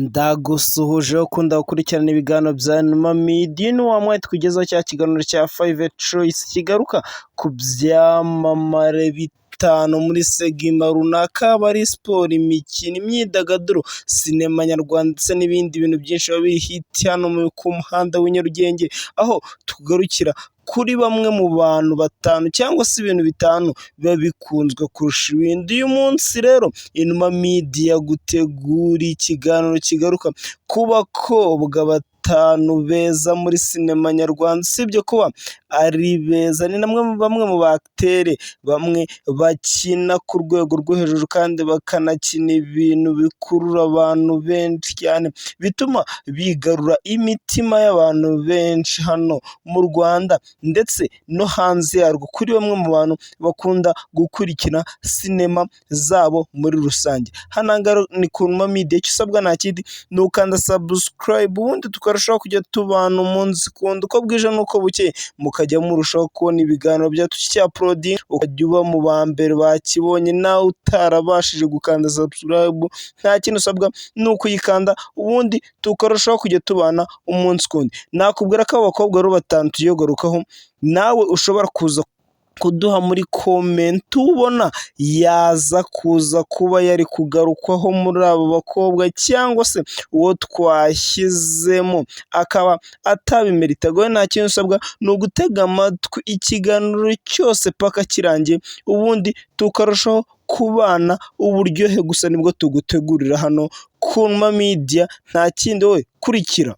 Ndagusuhuje ukunda gukurikirana ibiganiro bya Numa Media, ni wa mwanya tukugezaho cya kiganiro cya 5 Choice kigaruka ku byamamare bitanu muri segima runaka, bari siporo, imikino, imyidagaduro, sinema nyarwanda ndetse n'ibindi bintu byinshi biba biri hiti hano ku muhanda w'inyarugenge, aho tugarukira kuri bamwe mu bantu batanu cyangwa se ibintu bitanu biba bikunzwe kurusha ibindi. Uyu munsi rero Numa Media gutegura ikiganiro kigaruka ku bakobwa batanu beza muri sinema nyarwanda. Usibye kuba ari beza, ni bamwe mu bakitere bamwe bakina ku rwego rwo hejuru kandi bakanakina ibintu bikurura abantu benshi cyane, bituma bigarura imitima y'abantu benshi hano mu Rwanda ndetse no hanze yarwo, kuri bamwe mu bantu bakunda gukurikira sinema zabo muri rusange. Hano ni ku Numa Media, icyo usabwa nta kindi ni ukanda subscribe, ubundi tukarushaho kujya tubana umunsi kundi uko bwije n'uko bukeye, mukajya murushaho kubona ibiganiro byacu cya uploading, ukajya uba mu ba mbere bakibonye. Nawe utarabashije gukanda subscribe, nta kintu usabwa ni ukuyikanda, ubundi tukarushaho kujya tubana umunsi kundi. Nakubwira ko abakobwa rero batanu tugiye kugarukaho, nawe ushobora kuza kuduha muri comment ubona yaza kuza kuba yari kugarukwaho muri abo bakobwa, cyangwa se uwo twashyizemo akaba atabimerita. Gowe nta kintu usabwa ni ugutega amatwi ikiganiro cyose paka kirangiye, ubundi tukarushaho kubana uburyohe gusa nibwo tugutegurira hano ku Numa Media. Nta kindi, we kurikira.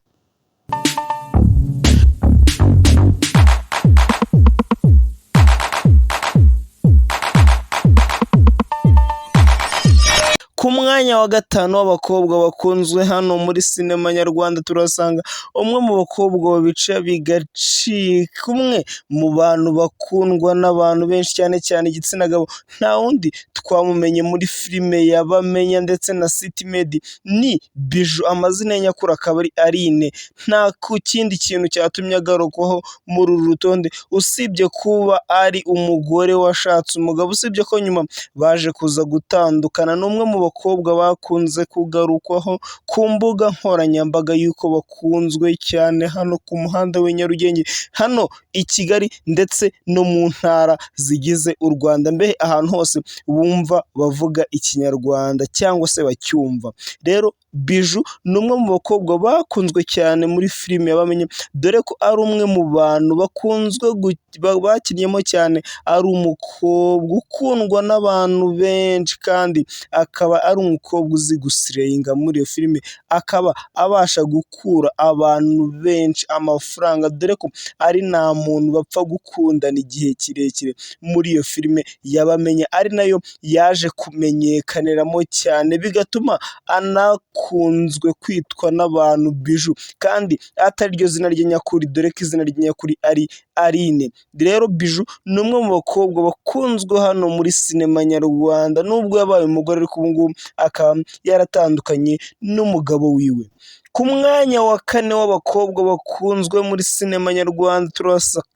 Ku mwanya wa gatanu w'abakobwa bakunzwe hano muri sinema nyarwanda, turasanga umwe mu bakobwa bica bigacika, umwe mu bantu bakundwa n'abantu benshi cyane cyane igitsina gabo. Nta wundi twamumenye muri filime y'Abamenya ndetse na City Med, ni Biju. Amazina ye nyakuri akaba ari Aline. Nta kindi kintu cyatumye agarukwaho muri uru rutonde usibye kuba ari umugore washatse umugabo, usibye ko nyuma baje kuza gutandukana. Ni umwe mu bakobwa bakunze kugarukwaho ku mbuga nkoranyambaga yuko bakunzwe cyane hano ku muhanda w'inyarugenge, hano i Kigali ndetse no mu ntara zigize u Rwanda, mbe ahantu hose bumva bavuga ikinyarwanda cyangwa se bacyumva. Rero Biju ni umwe mu bakobwa bakunzwe cyane muri filime y'Abamenya, dore ko ari umwe mu bantu bakunzwe bakinnyemo cyane, ari umukobwa ukundwa n'abantu benshi kandi akaba ari umukobwa uzi gusireyinga muri iyo filime, akaba abasha gukura abantu benshi amafaranga, dore ko ari nta muntu bapfa gukundana igihe kirekire muri iyo filime y'Abamenya, ari nayo yaje kumenyekaniramo cyane, bigatuma anakunzwe kwitwa n'abantu Biju kandi atari ryo zina rye nyakuri, dore ko izina rye nyakuri ari Aline. Rero Biju ni umwe mu bakobwa bakunzwe hano muri sinema nyarwanda, nubwo yabaye umugore ariko ubu ngubu akaba yaratandukanye n'umugabo wiwe. Ku mwanya wa kane w'abakobwa bakunzwe muri sinema nyarwanda, turasanga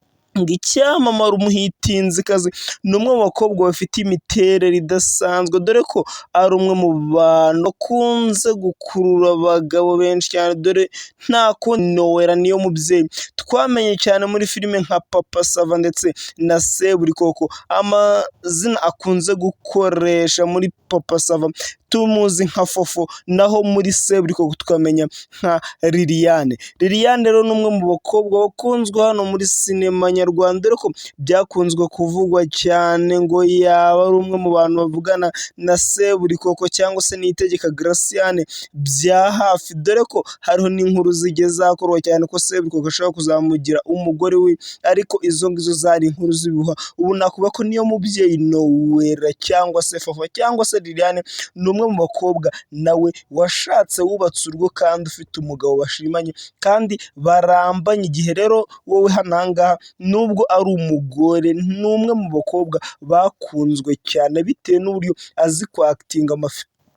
icyamamare, umuhitinzikazi. Ni umwe mu bakobwa bafite imiterere idasanzwe, dore ko ari umwe mu bantu bakunze gukurura abagabo benshi cyane, dore nta kundi Nowera niyo mubyeyi twamenye cyane muri filime nka Papa Sava ndetse na Seburikoko. Amazina akunze gukoresha muri Papa Sava tumuzi nka Fofo, naho muri Seburikoko tukamenya nka Liliane. Liliane rero ni umwe mu bakobwa bakunzwe hano muri sinema nyarwanda, dore ko byakunzwe kuvugwa cyane ngo yaba ari umwe mu bantu bavugana na Seburikoko cyangwa se Niyitegeka Graciane bya hafi, dore ko hariho n'inkuru zigeze zakorwa cyane ko Seburikoko ashobora kuzamugira umugore we, ariko izo ngizo zari inkuru z'ibihuha. Ubu nakuvuga ko niyo mubyeyi Nowera cyangwa se Fofo cyangwa se Liliane ni umwe mu bakobwa nawe washatse, wubatse urugo kandi ufite umugabo bashimanye kandi barambanye igihe. Rero wowe hano aha ngaha nubwo ari umugore, ni umwe mu bakobwa bakunzwe cyane bitewe n'uburyo azi kwakitinga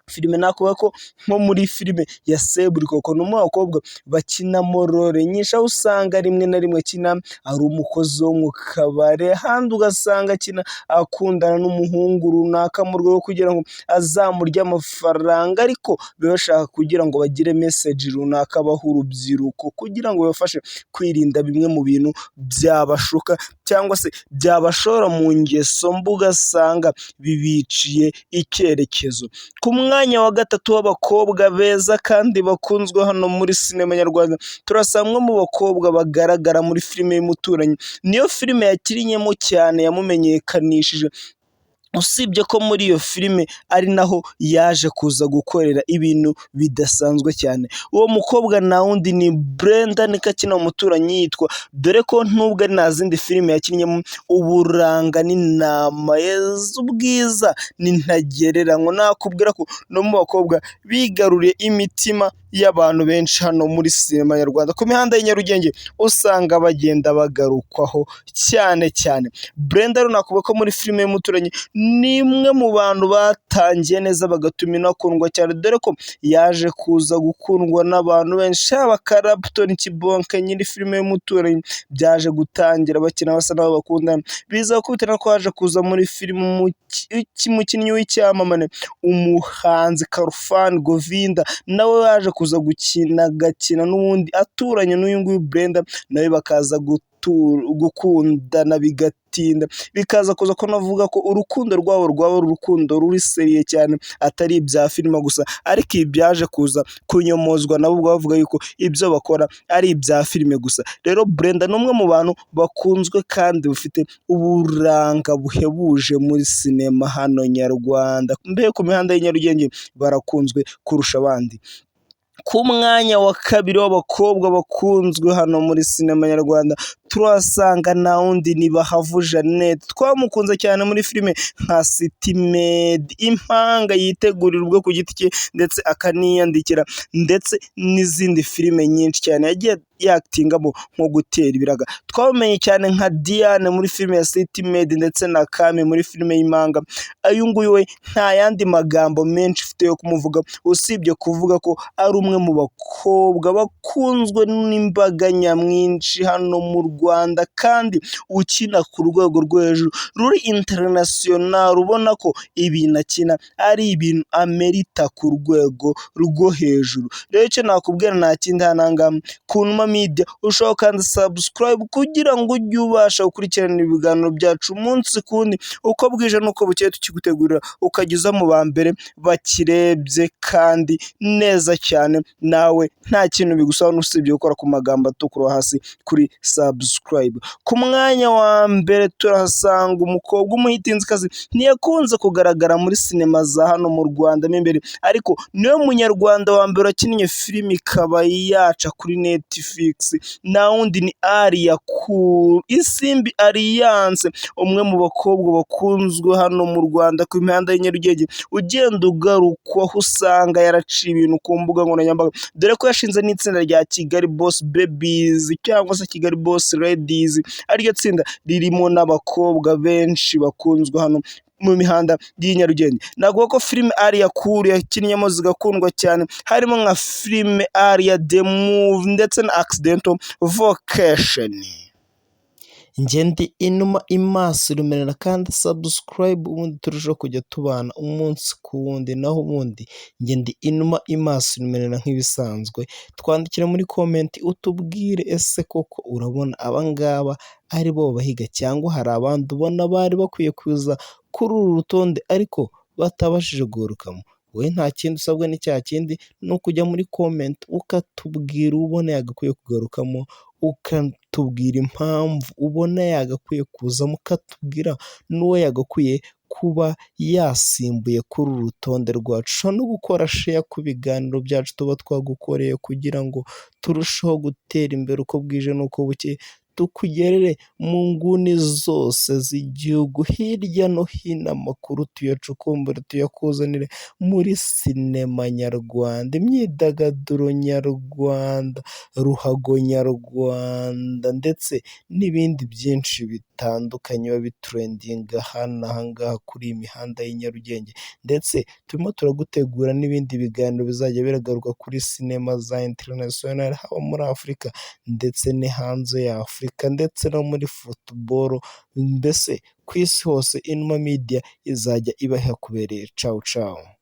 filime nakuvuga ko nko muri filime ya Seburikoko ni umukobwa bakinamo role nyinshi, aho usanga rimwe na rimwe akina ari umukozi wo mu kabare, ahandi ugasanga akina akundana n'umuhungu runaka mu rwego rwo kugira ngo azamurye amafaranga, ariko biba bashaka kugira ngo bagire message runaka baha urubyiruko kugira ngo bibafashe kwirinda bimwe mu bintu byabashuka cyangwa se byabashora mu ngeso mbi ugasanga bibiciye icyerekezo. Ku mwanya wa gatatu w'abakobwa beza kandi bakunzwe hano muri sinema nyarwanda turasanga mu bakobwa bagaragara muri filime y'umuturanyi, niyo filime yakirinyemo cyane yamumenyekanishije, usibye ko muri iyo filime ari naho yaje kuza gukorera ibintu bidasanzwe cyane. Uwo mukobwa nta wundi ni Brenda, niko akina umuturanyi yitwa, dore ko nubwo ari nta zindi filime yakinnyemo, uburanga n'inama ubwiza ni ntagereranywa. Nakubwira ko no mu bakobwa bigaruriye imitima y'abantu benshi hano muri sinema nyarwanda, ku mihanda y'Inyarugenge usanga bagenda bagarukwaho cyane cyane. Brenda rero nakuvuga ko muri filime y'umuturanyi ni imwe mu bantu batangiye neza bagatuma inakundwa cyane, dore ko yaje kuza gukundwa n'abantu benshi, haba Karaputoni Kibonke nyiri filime y'umuturanyi byaje gutangira bakina basa n'aho bakundana, biza gukubitana ko yaje kuza muri filime umukinnyi w'icyamamare umuhanzi Karufani Govinda, nawe yaje kuza agakina n'ubundi aturanye n'uyu nguyu Brenda, nawe bakaza gukundana bigatinda, bikaza kuza ko navuga ko urukundo rwabo rwaba urukundo ruri seriye cyane, atari ibya filime gusa, ariko ibi byaje kuza kunyomozwa nabo ubwo bavuga yuko ibyo bakora ari ibya filime gusa. Rero Brenda ni umwe mu bantu bakunzwe kandi bafite uburanga buhebuje muri sinema hano nyarwanda, mbere ku mihanda y'Inyarugenge barakunzwe kurusha abandi. Ku mwanya wa kabiri w'abakobwa bakunzwe hano muri sinema nyarwanda turasanga nta wundi ni Bahavu Jeannette, twamukunze cyane muri filime nka City Maid, impanga yitegurira ubwo ku giti cye ndetse akaniyandikira, ndetse n'izindi filime nyinshi cyane yagiye yakitingamo nko gutera ibiraga. Twamenye cyane nka Diane muri filime ya City Maid ndetse na Kami muri filime y'impanga. Uyu nguyu we nta yandi magambo menshi ufite yo kumuvuga usibye kuvuga ko ari umwe mu bakobwa bakunzwe n'imbaga nyamwinshi hano mu Rwanda, kandi ukina ku rwego rwo hejuru ruri international, ubona ko ibintu akina ari ibintu amerita ku rwego rwo hejuru. Rero icyo nakubwira nta kindi hananga ku Numa Media, ushobora kandi subscribe kugira ngo ujye ubasha gukurikirana ibiganiro byacu umunsi kundi, uko bwije n'uko bukeye tukigutegurira ukageza mu ba mbere bakirebye kandi neza cyane. Nawe nta kintu bigusaba usibye gukora ku magambo atukura hasi kuri subscribe. Ku mwanya wa mbere turahasanga umukobwa umuhitinzikazi, ntiyakunze kugaragara muri sinema za hano mu Rwanda mo imbere, ariko niwe munyarwanda wa mbere wakinnye filime ikaba yaca kuri Netflix, nta wundi ni Isimbi Alliance, umwe mu bakobwa bakunzwe hano mu Rwanda ku mihanda y'Inyarugenge, ugenda ugarukwaho usanga yaraciye ibintu ku mbuga nkoranyambaga, dore ko yashinze n'itsinda rya Kigali Boss Babies cyangwa se Kigali Boss Ladies, ariryo tsinda ririmo n'abakobwa benshi bakunzwe hano mu mihanda y'Inyarugenge. Navuga ko filime Aria Cool yakinnyemo zigakundwa cyane, harimo nka filime Aria The Move ndetse na Accidental Vocation. Ndi Inuma Imaso rumenera kandi subscribe, ubundi turushaho kujya tubana umunsi ku wundi, naho ubundi ndi Inuma Imaso rumenera nk'ibisanzwe. Twandikira muri comment utubwire, ese koko urabona abangaba ari bo bahiga cyangwa hari abandi ubona bari bakwiye kuza kuri uru rutonde ariko batabashije guhurukamo? We nta kindi usabwa ni cya kindi, ni ukujya muri comment ukatubwira ubona yagakwiye kugarukamo, ukatubwira impamvu ubona yagakwiye kuzamo, ukatubwira n'uwo yagakwiye kuba yasimbuye kuri uru rutonde rwacu. Ushobora no gukora share ku biganiro byacu tuba twagukoreye kugira ngo turusheho gutera imbere uko bwije n'uko bukeye, tukugerere mu nguni zose z'igihugu, hirya no hino amakuru tuyacukumbure tuyakuzanire muri sinema nyarwanda, imyidagaduro nyarwanda, ruhago nyarwanda ndetse n'ibindi byinshi bitandukanye biba biturendinga aha ngaha kuri iyi mihanda y'i Nyarugenge, ndetse turimo turagutegura n'ibindi biganiro bizajya biragaruka kuri sinema za interinasiyonari, haba muri Afurika ndetse no hanze ya Afurika ndetse no muri futuboro, mbese ku isi hose Inuma Media izajya iba ihakubereye. Cawu cawu.